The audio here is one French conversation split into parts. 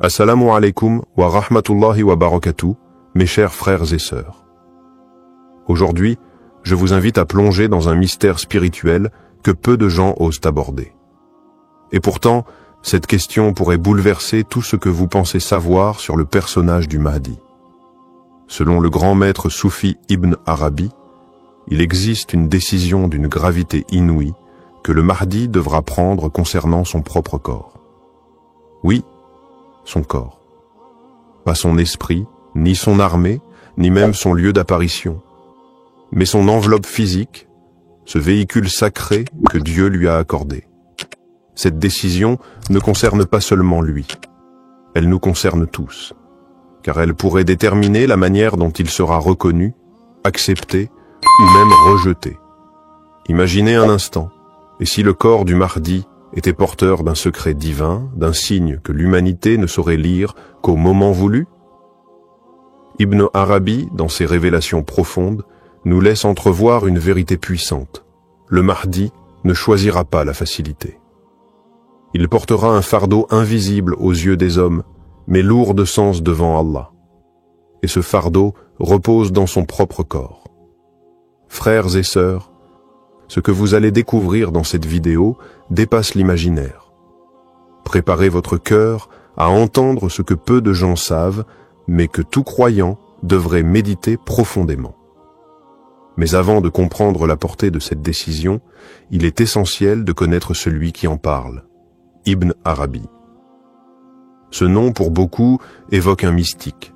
Assalamu alaikum wa rahmatullahi wa barakatuh, mes chers frères et sœurs. Aujourd'hui, je vous invite à plonger dans un mystère spirituel que peu de gens osent aborder. Et pourtant, cette question pourrait bouleverser tout ce que vous pensez savoir sur le personnage du Mahdi. Selon le grand maître soufi Ibn Arabi, il existe une décision d'une gravité inouïe que le Mahdi devra prendre concernant son propre corps. Oui, son corps. Pas son esprit, ni son armée, ni même son lieu d'apparition, mais son enveloppe physique, ce véhicule sacré que Dieu lui a accordé. Cette décision ne concerne pas seulement lui, elle nous concerne tous, car elle pourrait déterminer la manière dont il sera reconnu, accepté ou même rejeté. Imaginez un instant, et si le corps du Mahdi était porteur d'un secret divin, d'un signe que l'humanité ne saurait lire qu'au moment voulu? Ibn Arabi, dans ses révélations profondes, nous laisse entrevoir une vérité puissante. Le Mahdi ne choisira pas la facilité. Il portera un fardeau invisible aux yeux des hommes, mais lourd de sens devant Allah. Et ce fardeau repose dans son propre corps. Frères et sœurs, ce que vous allez découvrir dans cette vidéo dépasse l'imaginaire. Préparez votre cœur à entendre ce que peu de gens savent, mais que tout croyant devrait méditer profondément. Mais avant de comprendre la portée de cette décision, il est essentiel de connaître celui qui en parle, Ibn Arabi. Ce nom, pour beaucoup, évoque un mystique,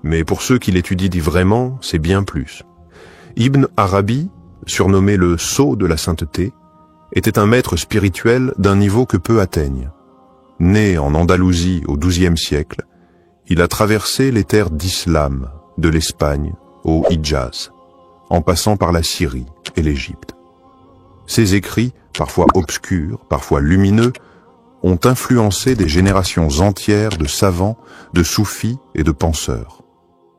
mais pour ceux qui l'étudient vraiment, c'est bien plus. Ibn Arabi, surnommé le sceau de la sainteté, était un maître spirituel d'un niveau que peu atteignent. Né en Andalousie au XIIe siècle, il a traversé les terres d'Islam, de l'Espagne au Hidjaz, en passant par la Syrie et l'Égypte. Ses écrits, parfois obscurs, parfois lumineux, ont influencé des générations entières de savants, de soufis et de penseurs.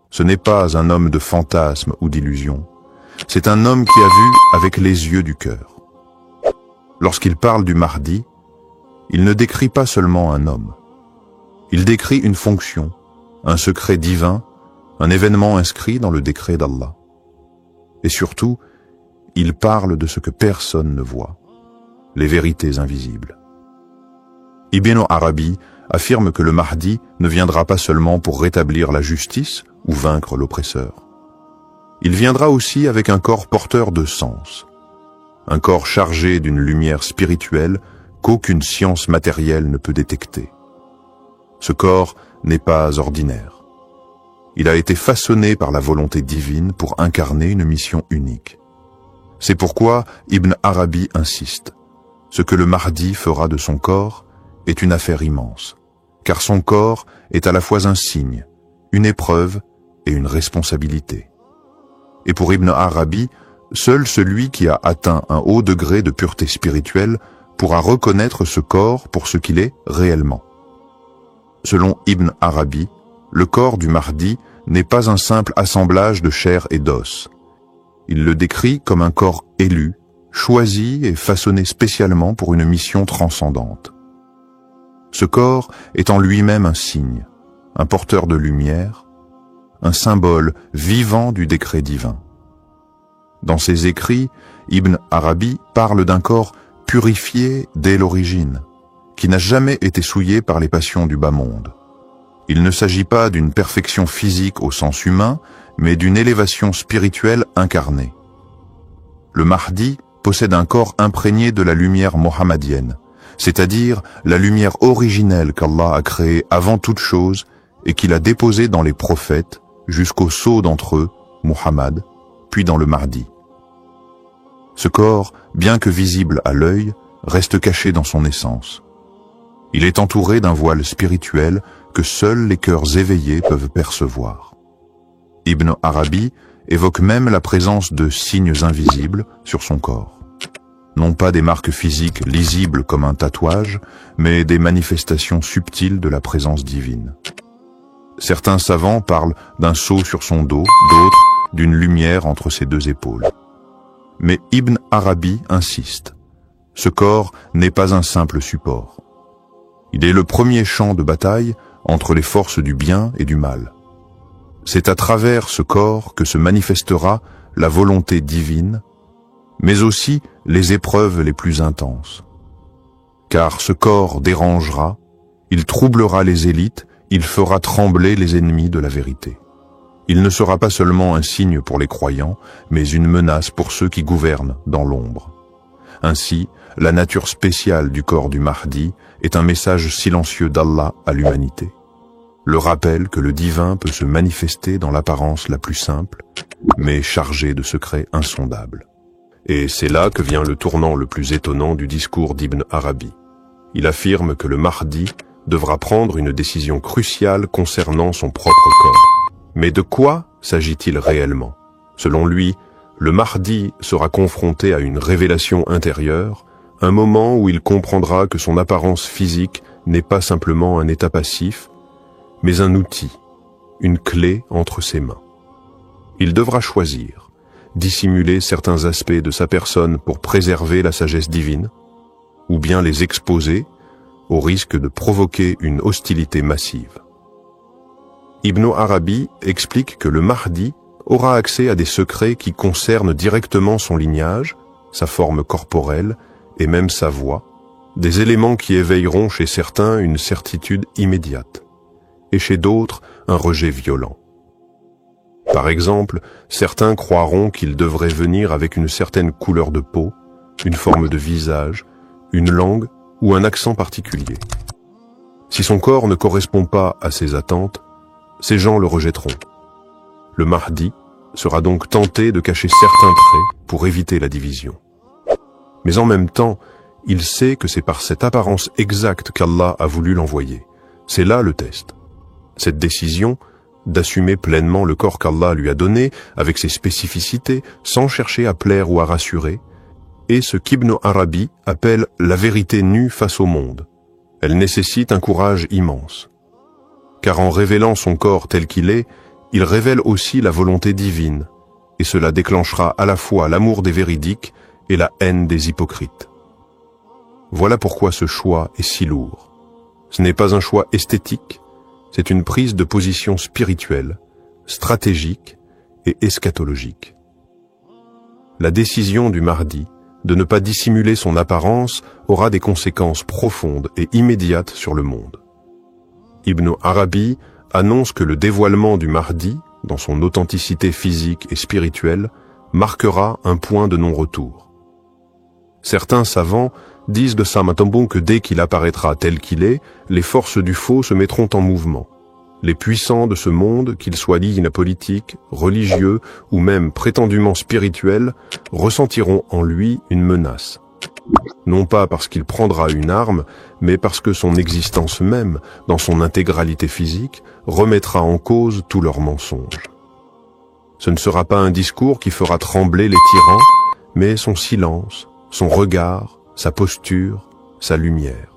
Ce n'est pas un homme de fantasmes ou d'illusions, c'est un homme qui a vu avec les yeux du cœur. Lorsqu'il parle du Mahdi, il ne décrit pas seulement un homme. Il décrit une fonction, un secret divin, un événement inscrit dans le décret d'Allah. Et surtout, il parle de ce que personne ne voit, les vérités invisibles. Ibn Arabi affirme que le Mahdi ne viendra pas seulement pour rétablir la justice ou vaincre l'oppresseur. Il viendra aussi avec un corps porteur de sens, un corps chargé d'une lumière spirituelle qu'aucune science matérielle ne peut détecter. Ce corps n'est pas ordinaire. Il a été façonné par la volonté divine pour incarner une mission unique. C'est pourquoi Ibn Arabi insiste. Ce que le Mahdi fera de son corps est une affaire immense, car son corps est à la fois un signe, une épreuve et une responsabilité. Et pour Ibn Arabi, seul celui qui a atteint un haut degré de pureté spirituelle pourra reconnaître ce corps pour ce qu'il est réellement. Selon Ibn Arabi, le corps du Mahdi n'est pas un simple assemblage de chair et d'os. Il le décrit comme un corps élu, choisi et façonné spécialement pour une mission transcendante. Ce corps est en lui-même un signe, un porteur de lumière, un symbole vivant du décret divin. Dans ses écrits, Ibn Arabi parle d'un corps purifié dès l'origine, qui n'a jamais été souillé par les passions du bas monde. Il ne s'agit pas d'une perfection physique au sens humain, mais d'une élévation spirituelle incarnée. Le Mahdi possède un corps imprégné de la lumière mohammedienne, c'est-à-dire la lumière originelle qu'Allah a créée avant toute chose et qu'il a déposée dans les prophètes, jusqu'au sceau d'entre eux, Muhammad, puis dans le Mahdi. Ce corps, bien que visible à l'œil, reste caché dans son essence. Il est entouré d'un voile spirituel que seuls les cœurs éveillés peuvent percevoir. Ibn Arabi évoque même la présence de signes invisibles sur son corps. Non pas des marques physiques lisibles comme un tatouage, mais des manifestations subtiles de la présence divine. Certains savants parlent d'un sceau sur son dos, d'autres d'une lumière entre ses deux épaules. Mais Ibn Arabi insiste. Ce corps n'est pas un simple support. Il est le premier champ de bataille entre les forces du bien et du mal. C'est à travers ce corps que se manifestera la volonté divine, mais aussi les épreuves les plus intenses. Car ce corps dérangera, il troublera les élites, il fera trembler les ennemis de la vérité. Il ne sera pas seulement un signe pour les croyants, mais une menace pour ceux qui gouvernent dans l'ombre. Ainsi, la nature spéciale du corps du Mahdi est un message silencieux d'Allah à l'humanité. Le rappel que le divin peut se manifester dans l'apparence la plus simple, mais chargé de secrets insondables. Et c'est là que vient le tournant le plus étonnant du discours d'Ibn Arabi. Il affirme que le Mahdi devra prendre une décision cruciale concernant son propre corps. Mais de quoi s'agit-il réellement? Selon lui, le Mahdi sera confronté à une révélation intérieure, un moment où il comprendra que son apparence physique n'est pas simplement un état passif, mais un outil, une clé entre ses mains. Il devra choisir, dissimuler certains aspects de sa personne pour préserver la sagesse divine, ou bien les exposer au risque de provoquer une hostilité massive. Ibn Arabi explique que le Mahdi aura accès à des secrets qui concernent directement son lignage, sa forme corporelle et même sa voix, des éléments qui éveilleront chez certains une certitude immédiate, et chez d'autres un rejet violent. Par exemple, certains croiront qu'il devrait venir avec une certaine couleur de peau, une forme de visage, une langue ou un accent particulier. Si son corps ne correspond pas à ces attentes, ces gens le rejetteront. Le Mahdi sera donc tenté de cacher certains traits pour éviter la division. Mais en même temps, il sait que c'est par cette apparence exacte qu'Allah a voulu l'envoyer. C'est là le test. Cette décision d'assumer pleinement le corps qu'Allah lui a donné, avec ses spécificités, sans chercher à plaire ou à rassurer, est ce qu'Ibn Arabi appelle la vérité nue face au monde. Elle nécessite un courage immense. Car en révélant son corps tel qu'il est, il révèle aussi la volonté divine, et cela déclenchera à la fois l'amour des véridiques et la haine des hypocrites. Voilà pourquoi ce choix est si lourd. Ce n'est pas un choix esthétique, c'est une prise de position spirituelle, stratégique et eschatologique. La décision du Mahdi de ne pas dissimuler son apparence aura des conséquences profondes et immédiates sur le monde. Ibn Arabi annonce que le dévoilement du Mahdi, dans son authenticité physique et spirituelle, marquera un point de non-retour. Certains savants disent de Sam Atambon que dès qu'il apparaîtra tel qu'il est, les forces du faux se mettront en mouvement. Les puissants de ce monde, qu'ils soient dignes politiques, religieux ou même prétendument spirituels, ressentiront en lui une menace. Non pas parce qu'il prendra une arme, mais parce que son existence même, dans son intégralité physique, remettra en cause tous leurs mensonges. Ce ne sera pas un discours qui fera trembler les tyrans, mais son silence, son regard, sa posture, sa lumière.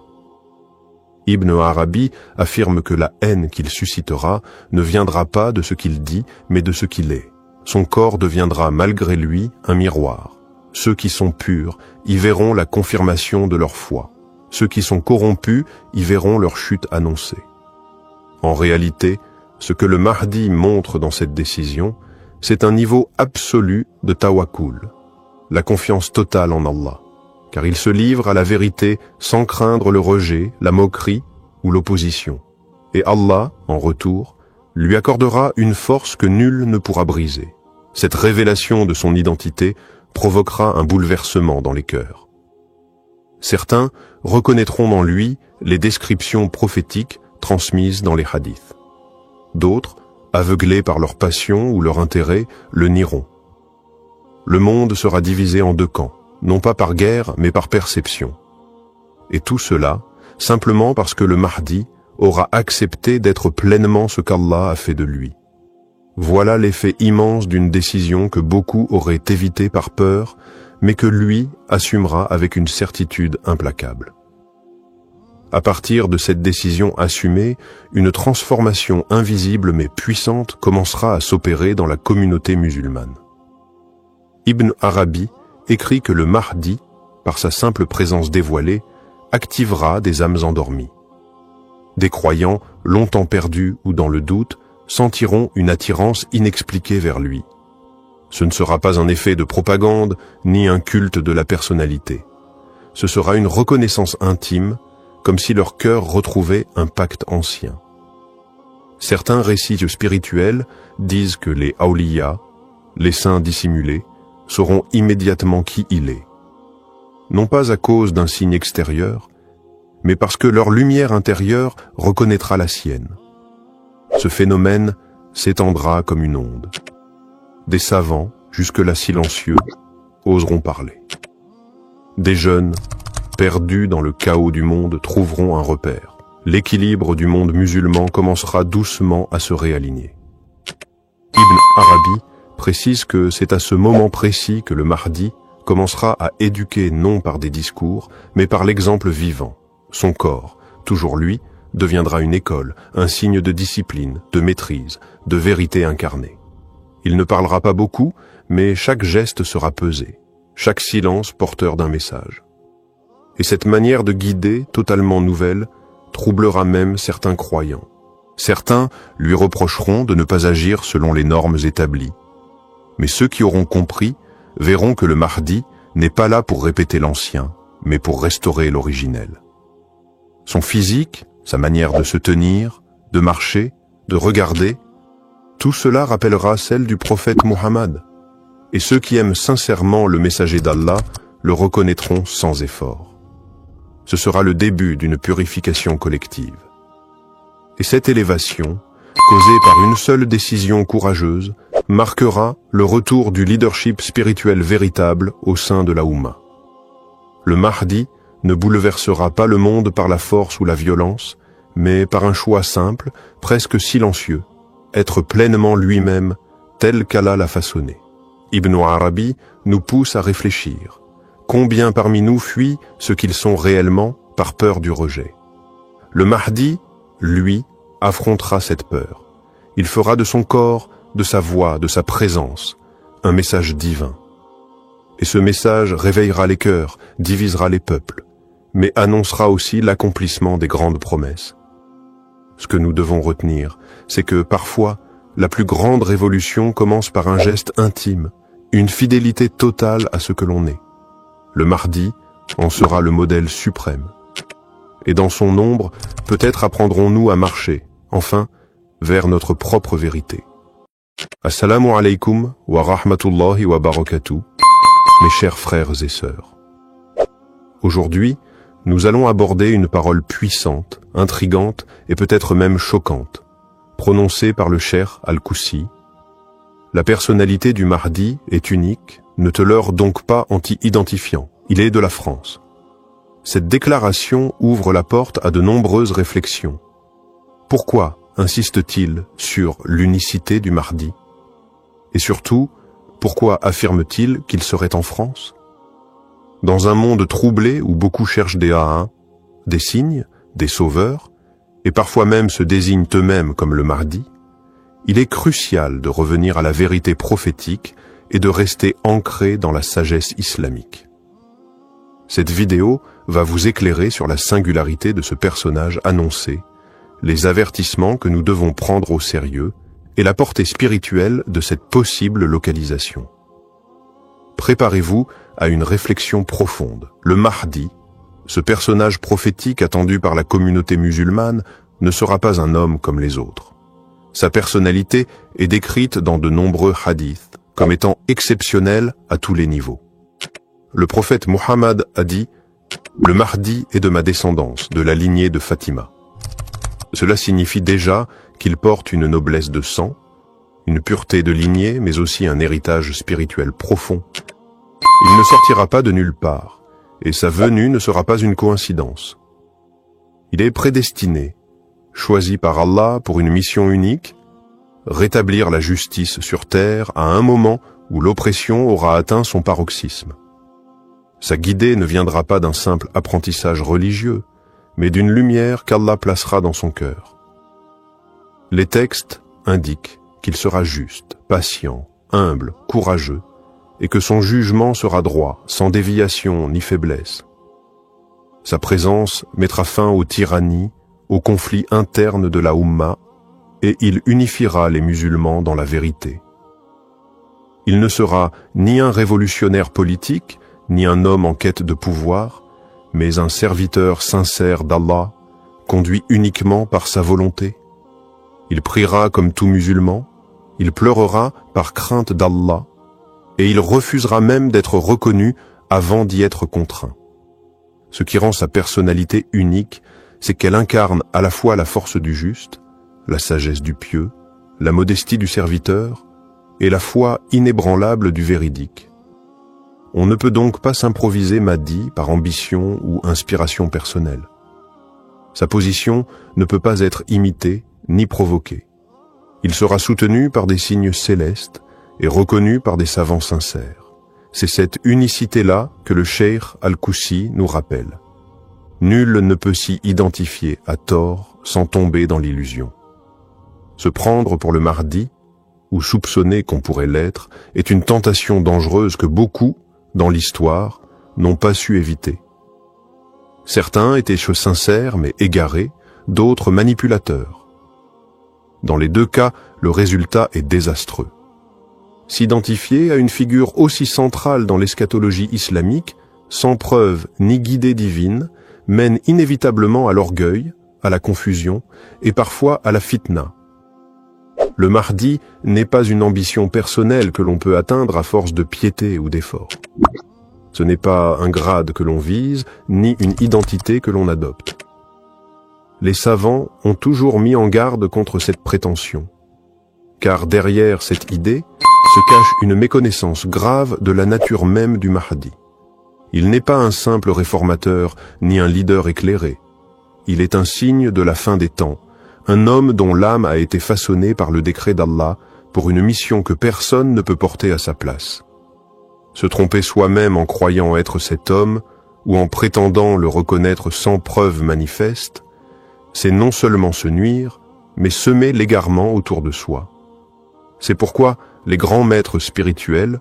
Ibn Arabi affirme que la haine qu'il suscitera ne viendra pas de ce qu'il dit, mais de ce qu'il est. Son corps deviendra malgré lui un miroir. Ceux qui sont purs y verront la confirmation de leur foi. Ceux qui sont corrompus y verront leur chute annoncée. En réalité, ce que le Mahdi montre dans cette décision, c'est un niveau absolu de tawakkul, la confiance totale en Allah, car il se livre à la vérité sans craindre le rejet, la moquerie ou l'opposition. Et Allah, en retour, lui accordera une force que nul ne pourra briser. Cette révélation de son identité provoquera un bouleversement dans les cœurs. Certains reconnaîtront dans lui les descriptions prophétiques transmises dans les hadiths. D'autres, aveuglés par leur passion ou leur intérêt, le nieront. Le monde sera divisé en deux camps, non pas par guerre, mais par perception. Et tout cela, simplement parce que le Mahdi aura accepté d'être pleinement ce qu'Allah a fait de lui. Voilà l'effet immense d'une décision que beaucoup auraient évité par peur, mais que lui assumera avec une certitude implacable. À partir de cette décision assumée, une transformation invisible mais puissante commencera à s'opérer dans la communauté musulmane. Ibn Arabi écrit que le Mahdi, par sa simple présence dévoilée, activera des âmes endormies. Des croyants, longtemps perdus ou dans le doute, sentiront une attirance inexpliquée vers lui. Ce ne sera pas un effet de propagande, ni un culte de la personnalité. Ce sera une reconnaissance intime, comme si leur cœur retrouvait un pacte ancien. Certains récits spirituels disent que les awliya, les saints dissimulés, sauront immédiatement qui il est. Non pas à cause d'un signe extérieur, mais parce que leur lumière intérieure reconnaîtra la sienne. Ce phénomène s'étendra comme une onde. Des savants, jusque-là silencieux, oseront parler. Des jeunes, perdus dans le chaos du monde, trouveront un repère. L'équilibre du monde musulman commencera doucement à se réaligner. Ibn Arabi précise que c'est à ce moment précis que le Mahdi commencera à éduquer non par des discours, mais par l'exemple vivant. Son corps, toujours lui, deviendra une école, un signe de discipline, de maîtrise, de vérité incarnée. Il ne parlera pas beaucoup, mais chaque geste sera pesé, chaque silence porteur d'un message. Et cette manière de guider, totalement nouvelle, troublera même certains croyants. Certains lui reprocheront de ne pas agir selon les normes établies. Mais ceux qui auront compris verront que le Mahdi n'est pas là pour répéter l'ancien, mais pour restaurer l'originel. Son physique, sa manière de se tenir, de marcher, de regarder, tout cela rappellera celle du prophète Muhammad. Et ceux qui aiment sincèrement le messager d'Allah le reconnaîtront sans effort. Ce sera le début d'une purification collective. Et cette élévation, causée par une seule décision courageuse, marquera le retour du leadership spirituel véritable au sein de la Oumma. Le Mahdi ne bouleversera pas le monde par la force ou la violence, mais par un choix simple, presque silencieux, être pleinement lui-même, tel qu'Allah l'a façonné. Ibn Arabi nous pousse à réfléchir. Combien parmi nous fuient ce qu'ils sont réellement par peur du rejet? Le Mahdi, lui, affrontera cette peur. Il fera de son corps, de sa voix, de sa présence, un message divin. Et ce message réveillera les cœurs, divisera les peuples, mais annoncera aussi l'accomplissement des grandes promesses. Ce que nous devons retenir, c'est que parfois, la plus grande révolution commence par un geste intime, une fidélité totale à ce que l'on est. Le Mahdi en sera le modèle suprême. Et dans son ombre, peut-être apprendrons-nous à marcher, enfin, vers notre propre vérité. Assalamu alaikum wa rahmatullahi wa barakatuh, mes chers frères et sœurs. Aujourd'hui, nous allons aborder une parole puissante, intrigante et peut-être même choquante, prononcée par le cheikh Al-Koussi. La personnalité du Mahdi est unique, ne te leurre donc pas anti-identifiant, il est de la France. Cette déclaration ouvre la porte à de nombreuses réflexions. Pourquoi insiste-t-il sur l'unicité du Mahdi? Et surtout, pourquoi affirme-t-il qu'il serait en France? Dans un monde troublé où beaucoup cherchent des A1, des signes, des sauveurs, et parfois même se désignent eux-mêmes comme le Mahdi, il est crucial de revenir à la vérité prophétique et de rester ancré dans la sagesse islamique. Cette vidéo va vous éclairer sur la singularité de ce personnage annoncé, les avertissements que nous devons prendre au sérieux et la portée spirituelle de cette possible localisation. Préparez-vous à une réflexion profonde. Le Mahdi, ce personnage prophétique attendu par la communauté musulmane, ne sera pas un homme comme les autres. Sa personnalité est décrite dans de nombreux hadiths comme étant exceptionnelle à tous les niveaux. Le prophète Muhammad a dit « Le Mahdi est de ma descendance, de la lignée de Fatima ». Cela signifie déjà qu'il porte une noblesse de sang, une pureté de lignée, mais aussi un héritage spirituel profond. Il ne sortira pas de nulle part, et sa venue ne sera pas une coïncidence. Il est prédestiné, choisi par Allah pour une mission unique, rétablir la justice sur terre à un moment où l'oppression aura atteint son paroxysme. Sa guidée ne viendra pas d'un simple apprentissage religieux, mais d'une lumière qu'Allah placera dans son cœur. Les textes indiquent qu'il sera juste, patient, humble, courageux, et que son jugement sera droit, sans déviation ni faiblesse. Sa présence mettra fin aux tyrannies, aux conflits internes de la Oumma et il unifiera les musulmans dans la vérité. Il ne sera ni un révolutionnaire politique, ni un homme en quête de pouvoir, mais un serviteur sincère d'Allah, conduit uniquement par sa volonté. Il priera comme tout musulman, il pleurera par crainte d'Allah, et il refusera même d'être reconnu avant d'y être contraint. Ce qui rend sa personnalité unique, c'est qu'elle incarne à la fois la force du juste, la sagesse du pieux, la modestie du serviteur et la foi inébranlable du véridique. On ne peut donc pas s'improviser Mahdi par ambition ou inspiration personnelle. Sa position ne peut pas être imitée ni provoquée. Il sera soutenu par des signes célestes et reconnu par des savants sincères. C'est cette unicité-là que le cheikh Al-Koussi nous rappelle. Nul ne peut s'y identifier à tort sans tomber dans l'illusion. Se prendre pour le Mahdi, ou soupçonner qu'on pourrait l'être, est une tentation dangereuse que beaucoup, dans l'histoire, n'ont pas su éviter. Certains étaient sincères mais égarés, d'autres manipulateurs. Dans les deux cas, le résultat est désastreux. S'identifier à une figure aussi centrale dans l'eschatologie islamique, sans preuve ni guidée divine, mène inévitablement à l'orgueil, à la confusion et parfois à la fitna. Le Mahdi n'est pas une ambition personnelle que l'on peut atteindre à force de piété ou d'effort. Ce n'est pas un grade que l'on vise, ni une identité que l'on adopte. Les savants ont toujours mis en garde contre cette prétention, car derrière cette idée se cache une méconnaissance grave de la nature même du Mahdi. Il n'est pas un simple réformateur, ni un leader éclairé. Il est un signe de la fin des temps, un homme dont l'âme a été façonnée par le décret d'Allah pour une mission que personne ne peut porter à sa place. Se tromper soi-même en croyant être cet homme, ou en prétendant le reconnaître sans preuve manifeste, c'est non seulement se nuire, mais semer l'égarement autour de soi. C'est pourquoi les grands maîtres spirituels,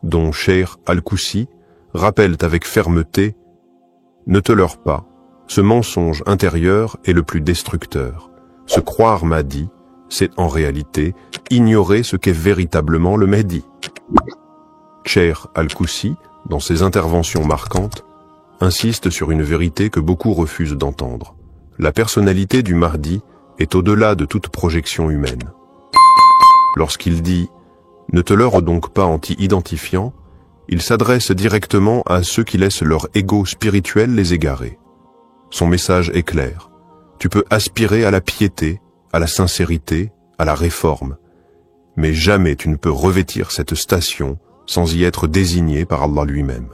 dont Cheikh Al-Koussi, rappellent avec fermeté « Ne te leurre pas, ce mensonge intérieur est le plus destructeur. Se croire Mahdi, c'est en réalité ignorer ce qu'est véritablement le Mahdi. » Cheikh Al-Koussi, dans ses interventions marquantes, insiste sur une vérité que beaucoup refusent d'entendre. La personnalité du Mahdi est au-delà de toute projection humaine. Lorsqu'il dit « Ne te leurre donc pas en t'y identifiant », il s'adresse directement à ceux qui laissent leur ego spirituel les égarer. Son message est clair. Tu peux aspirer à la piété, à la sincérité, à la réforme, mais jamais tu ne peux revêtir cette station sans y être désigné par Allah lui-même.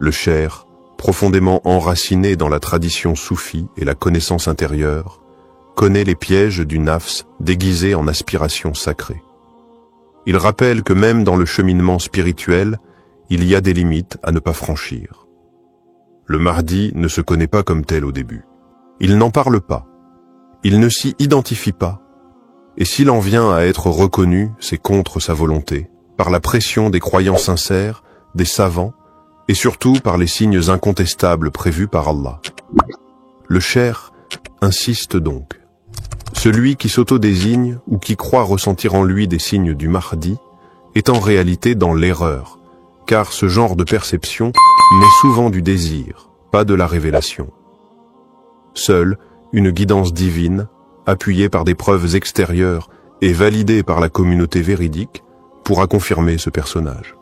Le cheikh, profondément enraciné dans la tradition soufie et la connaissance intérieure, connaît les pièges du nafs déguisé en aspiration sacrée. Il rappelle que même dans le cheminement spirituel, il y a des limites à ne pas franchir. Le Mahdi ne se connaît pas comme tel au début. Il n'en parle pas. Il ne s'y identifie pas. Et s'il en vient à être reconnu, c'est contre sa volonté, par la pression des croyants sincères, des savants, et surtout par les signes incontestables prévus par Allah. Le cheikh insiste donc. Celui qui s'auto-désigne ou qui croit ressentir en lui des signes du Mahdi est en réalité dans l'erreur, car ce genre de perception naît souvent du désir, pas de la révélation. Seule une guidance divine, appuyée par des preuves extérieures et validée par la communauté véridique, pourra confirmer ce personnage.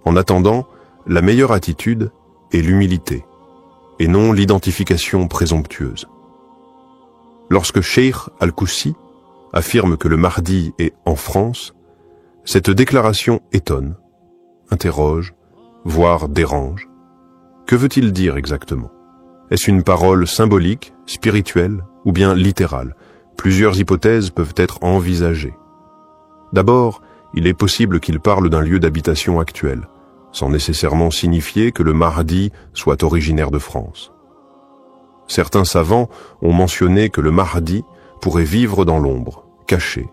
En attendant, la meilleure attitude est l'humilité, et non l'identification présomptueuse. Lorsque Cheikh Al-Koussi affirme que le Mahdi est en France, cette déclaration étonne, interroge, voire dérange. Que veut-il dire exactement? Est-ce une parole symbolique, spirituelle ou bien littérale? Plusieurs hypothèses peuvent être envisagées. D'abord, il est possible qu'il parle d'un lieu d'habitation actuel, sans nécessairement signifier que le Mahdi soit originaire de France. Certains savants ont mentionné que le Mahdi pourrait vivre dans l'ombre, caché,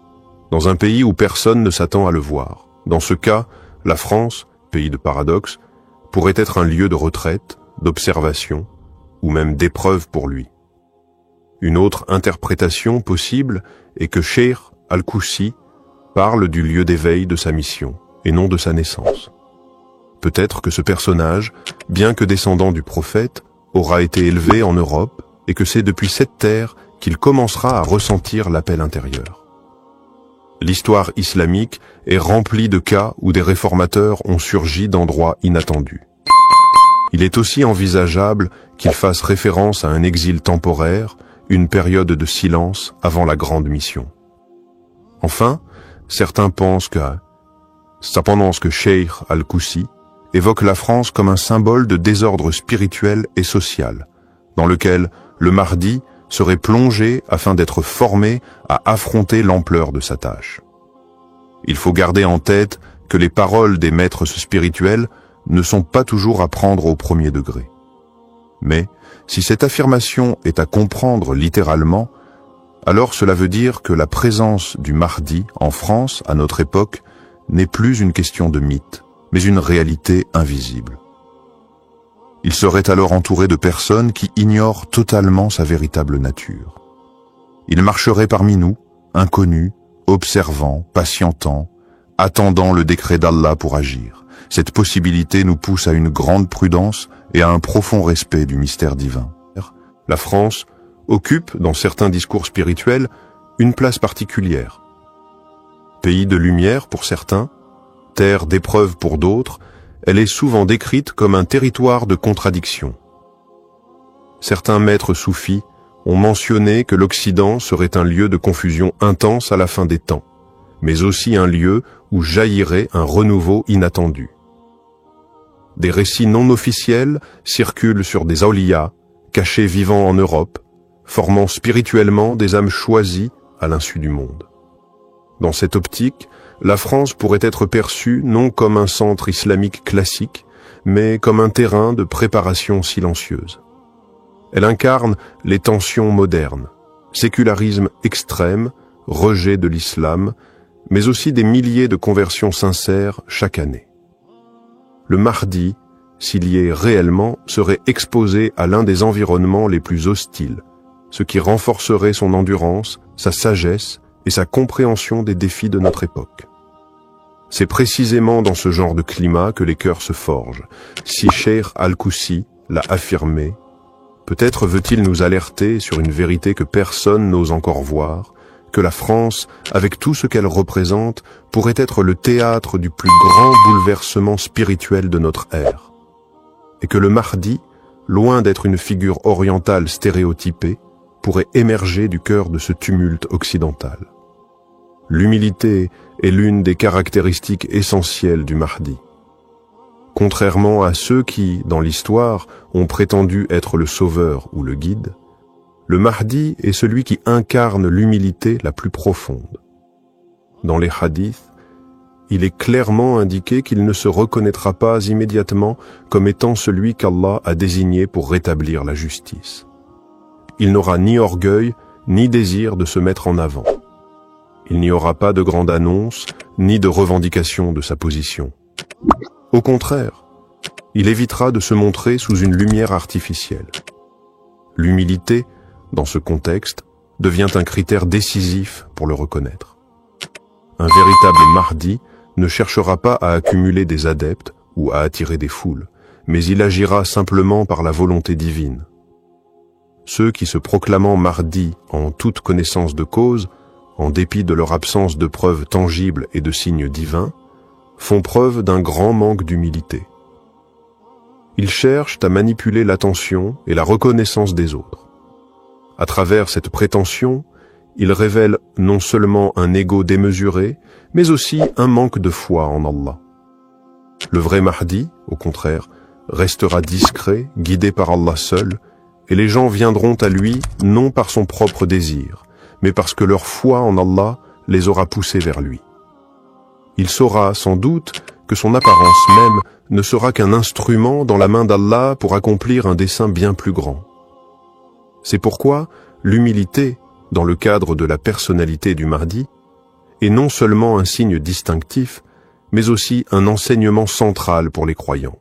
dans un pays où personne ne s'attend à le voir. Dans ce cas, la France, pays de paradoxe, pourrait être un lieu de retraite, d'observation, ou même d'épreuve pour lui. Une autre interprétation possible est que Cheikh Al-Koussi parle du lieu d'éveil de sa mission, et non de sa naissance. Peut-être que ce personnage, bien que descendant du prophète, aura été élevé en Europe, et que c'est depuis cette terre qu'il commencera à ressentir l'appel intérieur. L'histoire islamique est remplie de cas où des réformateurs ont surgi d'endroits inattendus. Il est aussi envisageable qu'il fasse référence à un exil temporaire, une période de silence avant la grande mission. Enfin, certains pensent que Cheikh Al-Koussi évoque la France comme un symbole de désordre spirituel et social, dans lequel le Mahdi serait plongé afin d'être formé à affronter l'ampleur de sa tâche. Il faut garder en tête que les paroles des maîtres spirituels ne sont pas toujours à prendre au premier degré. Mais, si cette affirmation est à comprendre littéralement, alors cela veut dire que la présence du Mahdi en France à notre époque n'est plus une question de mythe, mais une réalité invisible. Il serait alors entouré de personnes qui ignorent totalement sa véritable nature. Il marcherait parmi nous, inconnu, observant, patientant, attendant le décret d'Allah pour agir. Cette possibilité nous pousse à une grande prudence et à un profond respect du mystère divin. La France occupe, dans certains discours spirituels, une place particulière. Pays de lumière pour certains, terre d'épreuve pour d'autres, elle est souvent décrite comme un territoire de contradictions. Certains maîtres soufis ont mentionné que l'Occident serait un lieu de confusion intense à la fin des temps, mais aussi un lieu où jaillirait un renouveau inattendu. Des récits non officiels circulent sur des awliyas, cachés vivant en Europe, formant spirituellement des âmes choisies à l'insu du monde. Dans cette optique, la France pourrait être perçue non comme un centre islamique classique, mais comme un terrain de préparation silencieuse. Elle incarne les tensions modernes, sécularisme extrême, rejet de l'islam, mais aussi des milliers de conversions sincères chaque année. Le Mahdi, s'il y est réellement, serait exposé à l'un des environnements les plus hostiles, ce qui renforcerait son endurance, sa sagesse et sa compréhension des défis de notre époque. C'est précisément dans ce genre de climat que les cœurs se forgent. Si Cheikh Al-Koussi l'a affirmé, peut-être veut-il nous alerter sur une vérité que personne n'ose encore voir, que la France, avec tout ce qu'elle représente, pourrait être le théâtre du plus grand bouleversement spirituel de notre ère. Et que le Mahdi, loin d'être une figure orientale stéréotypée, pourrait émerger du cœur de ce tumulte occidental. L'humilité est l'une des caractéristiques essentielles du Mahdi. Contrairement à ceux qui, dans l'histoire, ont prétendu être le sauveur ou le guide, le Mahdi est celui qui incarne l'humilité la plus profonde. Dans les hadiths, il est clairement indiqué qu'il ne se reconnaîtra pas immédiatement comme étant celui qu'Allah a désigné pour rétablir la justice. Il n'aura ni orgueil, ni désir de se mettre en avant. Il n'y aura pas de grande annonce, ni de revendication de sa position. Au contraire, il évitera de se montrer sous une lumière artificielle. L'humilité, dans ce contexte, devient un critère décisif pour le reconnaître. Un véritable Mahdi ne cherchera pas à accumuler des adeptes ou à attirer des foules, mais il agira simplement par la volonté divine. Ceux qui se proclamant Mahdi en toute connaissance de cause, en dépit de leur absence de preuves tangibles et de signes divins, font preuve d'un grand manque d'humilité. Ils cherchent à manipuler l'attention et la reconnaissance des autres. À travers cette prétention, ils révèlent non seulement un ego démesuré, mais aussi un manque de foi en Allah. Le vrai Mahdi, au contraire, restera discret, guidé par Allah seul, et les gens viendront à lui non par son propre désir, mais parce que leur foi en Allah les aura poussés vers lui. Il saura sans doute que son apparence même ne sera qu'un instrument dans la main d'Allah pour accomplir un dessein bien plus grand. C'est pourquoi l'humilité, dans le cadre de la personnalité du Mahdi, est non seulement un signe distinctif, mais aussi un enseignement central pour les croyants.